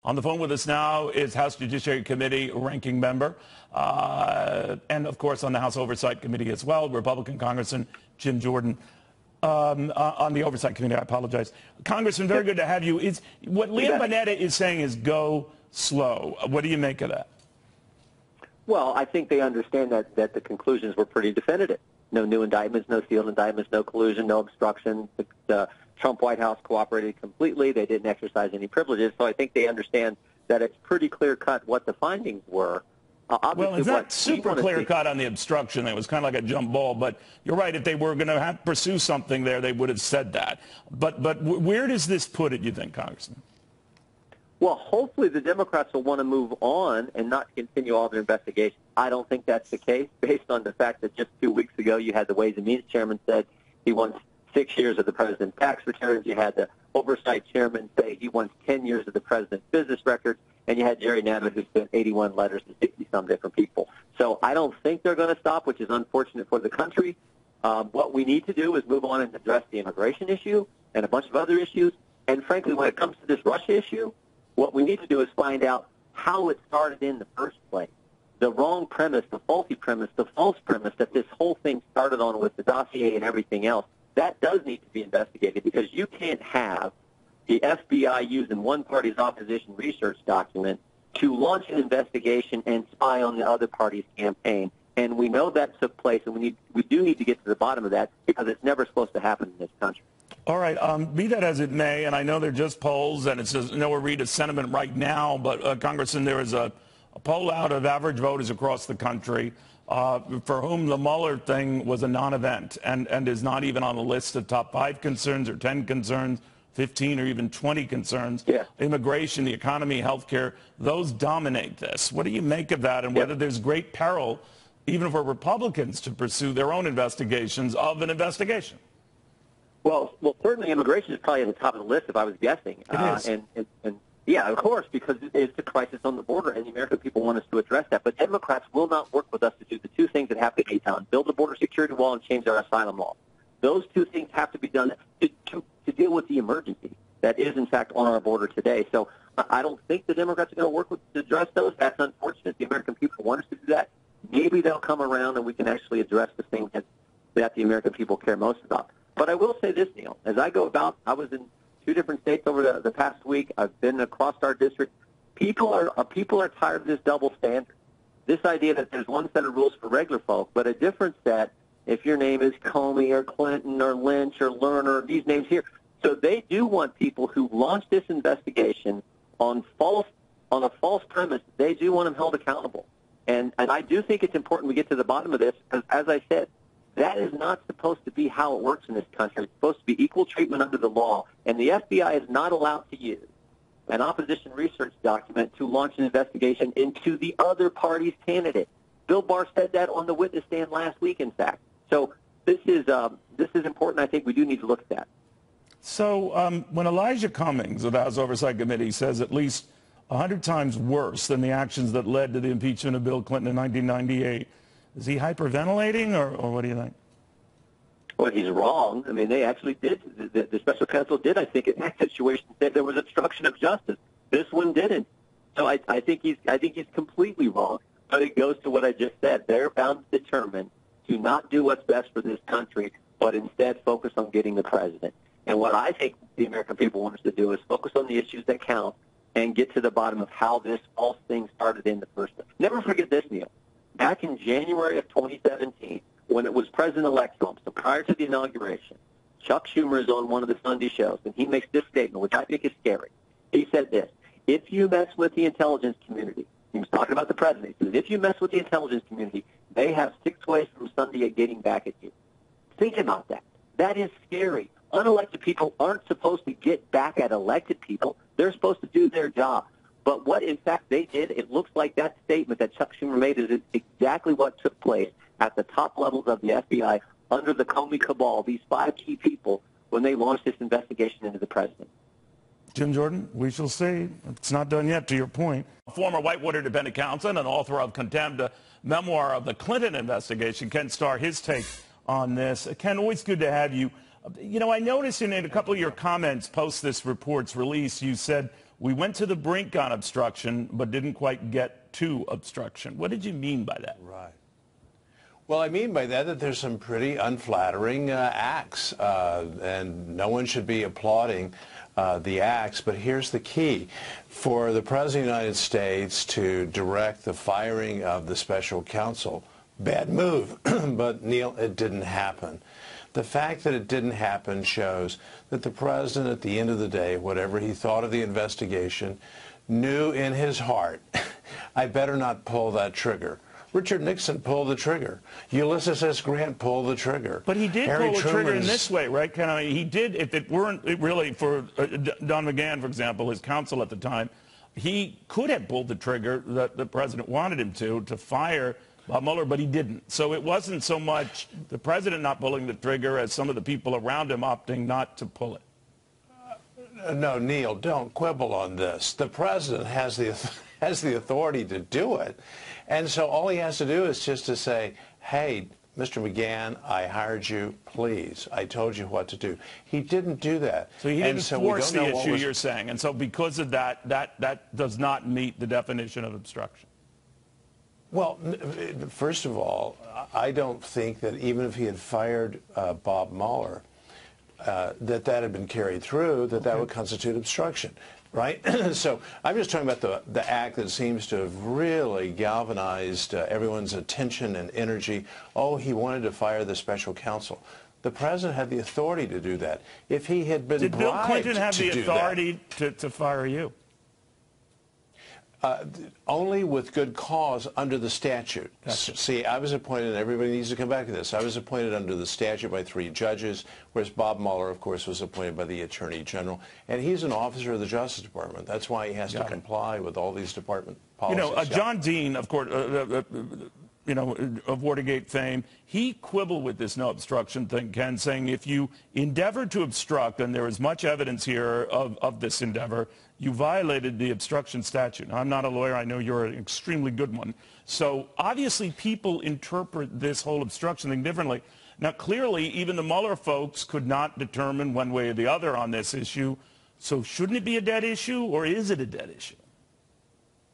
On the phone with us now is House Judiciary Committee ranking member, and of course on the House Oversight Committee as well, Republican Congressman Jim Jordan. On the Oversight Committee, I apologize. Congressman, very good to have you. What Leah Bonetta is saying is go slow. What do you make of that? Well, I think they understand that the conclusions were pretty definitive. No new indictments, no sealed indictments, no collusion, no obstruction. The Trump White House cooperated completely. They didn't exercise any privileges. So I think they understand that it's pretty clear-cut what the findings were. Well, it's not super clear-cut on the obstruction. It was kind of like a jump ball. But you're right. If they were going to pursue something there, they would have said that. But where does this put it, you think, Congressman? Well, hopefully the Democrats will want to move on and not continue all their investigations. I don't think that's the case, based on the fact that just 2 weeks ago you had the Ways and Means Chairman said he wants 6 years of the president's tax returns. You had the Oversight Chairman say he wants 10 years of the president's business records. And you had Jerry Nadler, who sent 81 letters to 60-some different people. So I don't think they're going to stop, which is unfortunate for the country. What we need to do is move on and address the immigration issue and a bunch of other issues. And frankly, when it comes to this Russia issue, what we need to do is find out how it started in the first place. The wrong premise, the faulty premise, the false premise that this whole thing started on with the dossier and everything else, that does need to be investigated, because you can't have the FBI using one party's opposition research document to launch an investigation and spy on the other party's campaign. And we know that took place, and we do need to get to the bottom of that, because it's never supposed to happen in this country. All right. Be that as it may, and I know they're just polls, and it says nowhere read a sentiment right now, but Congressman, there is a poll out of average voters across the country for whom the Mueller thing was a non-event and is not even on the list of top 5 concerns or 10 concerns, 15 or even 20 concerns. Yeah. Immigration, the economy, health care, those dominate this. What do you make of that, and whether there's great peril even for Republicans to pursue their own investigations of an investigation? Well, certainly immigration is probably at the top of the list if I was guessing. It is. And yeah, of course, because it's a crisis on the border, and the American people want us to address that. But Democrats will not work with us to do the two things that have to be done: build the border security wall and change our asylum law. Those two things have to be done to deal with the emergency that is, in fact, on our border today. So I don't think the Democrats are going to work to address those. That's unfortunate. The American people want us to do that. Maybe they'll come around and we can actually address the things that the American people care most about. But I will say this, Neil. As I go about, I was in 2 different states over the past week. I've been across our district. People are tired of this double standard. This idea that there's one set of rules for regular folk, but a different set if your name is Comey or Clinton or Lynch or Lerner, these names here. So they do want people who launch this investigation on a false premise. They do want them held accountable. And I do think it's important we get to the bottom of this, because, as I said, that is not supposed to be how it works in this country. It's supposed to be equal treatment under the law. And the FBI is not allowed to use an opposition research document to launch an investigation into the other party's candidate. Bill Barr said that on the witness stand last week, in fact. So this is important. I think we do need to look at that. So when Elijah Cummings of the House Oversight Committee says at least 100 times worse than the actions that led to the impeachment of Bill Clinton in 1998, is he hyperventilating, or what do you think? Well, he's wrong. I mean, they actually did. The special counsel did, I think, in that situation, said there was obstruction of justice. This one didn't. So I think he's completely wrong. But it goes to what I just said. They're bound to determine to not do what's best for this country, but instead focus on getting the president. And what I think the American people want us to do is focus on the issues that count and get to the bottom of how this false thing started in the first place. Never forget this, Neil. Back in January of 2017, when it was President-elect Trump, so prior to the inauguration, Chuck Schumer is on one of the Sunday shows, and he makes this statement, which I think is scary. He said this: if you mess with the intelligence community, he was talking about the president, he said, if you mess with the intelligence community, they have 6 ways from Sunday at getting back at you. Think about that. That is scary. Unelected people aren't supposed to get back at elected people. They're supposed to do their job. But what, in fact, they did, it looks like that statement that Chuck Schumer made is exactly what took place at the top levels of the FBI under the Comey cabal, these 5 key people, when they launched this investigation into the president. Jim Jordan, we shall see. It's not done yet, to your point. Former Whitewater independent counsel and author of Contempt, a memoir of the Clinton investigation, Ken Starr, his take on this. Ken, always good to have you. You know, I noticed in a couple of your comments post this report's release, you said we went to the brink on obstruction, but didn't quite get to obstruction. What did you mean by that? Right. Well, I mean by that there's some pretty unflattering acts, and no one should be applauding the acts. But here's the key. For the President of the United States to direct the firing of the special counsel, bad move. But, Neil, it didn't happen. The fact that it didn't happen shows that the President, at the end of the day, whatever he thought of the investigation, knew in his heart, I better not pull that trigger. Richard Nixon pulled the trigger. Ulysses S. Grant pulled the trigger. But he did pull the trigger in this way, right? He did, if it weren't really for Don McGahn, for example, his counsel at the time, he could have pulled the trigger that the president wanted him to fire Bob Mueller, but he didn't. So it wasn't so much the president not pulling the trigger as some of the people around him opting not to pull it. No, Neil, don't quibble on this. The president has the authority to do it. And so all he has to do is just to say, hey, Mr. McGahn, I hired you, please. I told you what to do. He didn't do that. So he didn't force the issue, you're saying. And so because of that, that does not meet the definition of obstruction. Well, first of all, I don't think that even if he had fired Bob Mueller, that had been carried through, that would constitute obstruction, right? So I'm just talking about the act that seems to have really galvanized everyone's attention and energy. Oh, he wanted to fire the special counsel. The president had the authority to do that. If he had been bribed to do that. Did Bill Clinton have the authority to fire you? Only with good cause under the statute. Gotcha. See, I was appointed, and everybody needs to come back to this, I was appointed under the statute by 3 judges, whereas Bob Mueller, of course, was appointed by the Attorney General. And he's an officer of the Justice Department. That's why he has to comply with all these department policies. You know, John Dean, of course, of Watergate fame, he quibbled with this no obstruction thing, Ken, saying if you endeavor to obstruct, and there is much evidence here of this endeavor, you violated the obstruction statute. Now, I'm not a lawyer. I know you're an extremely good one. So obviously people interpret this whole obstruction thing differently. Now, clearly, even the Mueller folks could not determine one way or the other on this issue. So shouldn't it be a dead issue, or is it a dead issue?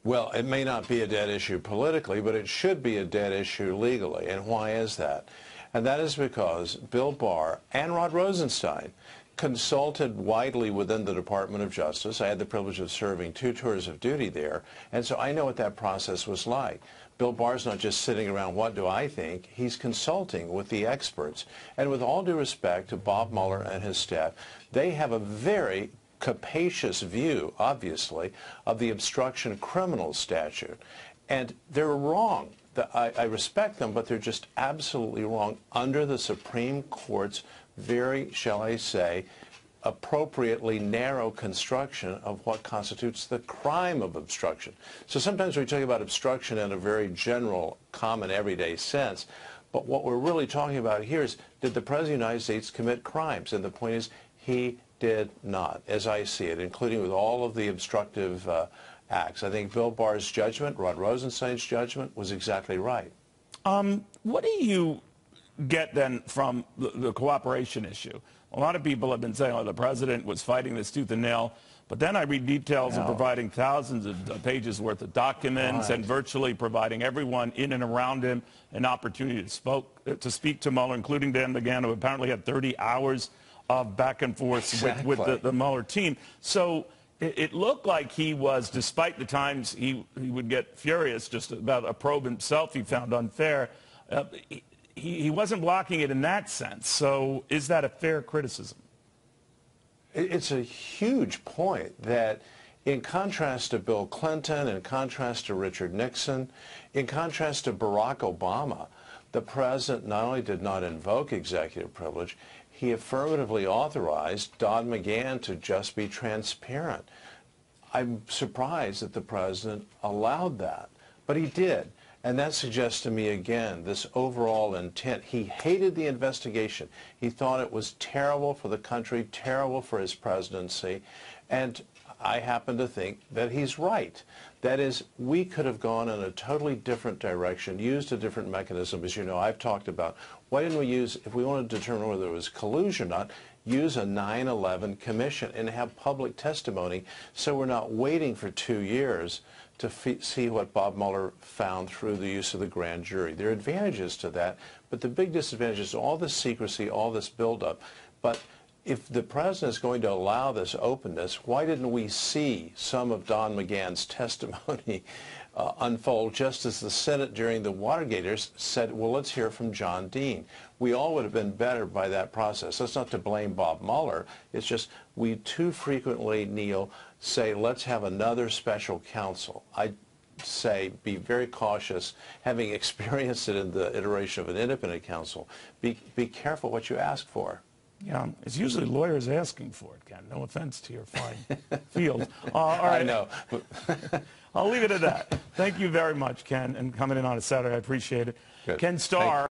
Well, it may not be a dead issue politically, but it should be a dead issue legally. And why is that? And that is because Bill Barr and Rod Rosenstein consulted widely within the Department of Justice. I had the privilege of serving 2 tours of duty there, and so I know what that process was like. Bill Barr's not just sitting around, what do I think? He's consulting with the experts. And with all due respect to Bob Mueller and his staff, they have a very capacious view, obviously, of the obstruction criminal statute. And they're wrong. I respect them, but they're just absolutely wrong under the Supreme Court's very, shall I say, appropriately narrow construction of what constitutes the crime of obstruction. So sometimes we talk about obstruction in a very general, common, everyday sense, but what we're really talking about here is, did the President of the United States commit crimes? And the point is, he did not, as I see it, including with all of the obstructive acts. I think Bill Barr's judgment, Rod Rosenstein's judgment, was exactly right. What do you get then from the cooperation issue? A lot of people have been saying, oh, the president was fighting this tooth and nail, but then I read details of providing thousands of pages worth of documents and virtually providing everyone in and around him an opportunity to speak to Mueller, including Dan McGahn, who apparently had 30 hours of back and forth with the Mueller team. So it looked like he was, despite the times he would get furious just about a probe himself he found unfair, he wasn't blocking it in that sense. So is that a fair criticism? It's a huge point that, in contrast to Bill Clinton, in contrast to Richard Nixon, in contrast to Barack Obama, the president not only did not invoke executive privilege, he affirmatively authorized Don McGahn to just be transparent. I'm surprised that the president allowed that, but he did. And that suggests to me, again, this overall intent. He hated the investigation. He thought it was terrible for the country, terrible for his presidency. And I happen to think that he's right. That is, we could have gone in a totally different direction, used a different mechanism. As you know, I've talked about, why didn't we use, if we wanted to determine whether it was collusion or not, use a 9/11 commission and have public testimony so we're not waiting for 2 years to see what Bob Mueller found through the use of the grand jury. There are advantages to that, but the big disadvantage is all this secrecy, all this buildup. But if the president is going to allow this openness, why didn't we see some of Don McGahn's testimony unfold just as the Senate during the Watergaters said, well, let's hear from John Dean. We all would have been better by that process. That's not to blame Bob Mueller. It's just we too frequently, Neil, say, let's have another special counsel. I say be very cautious, having experienced it in the iteration of an independent counsel. Be careful what you ask for. Yeah, it's usually lawyers asking for it, Ken. No offense to your fine field. All right. I know. I'll leave it at that. Thank you very much, Ken, and coming in on a Saturday. I appreciate it. Good. Ken Starr.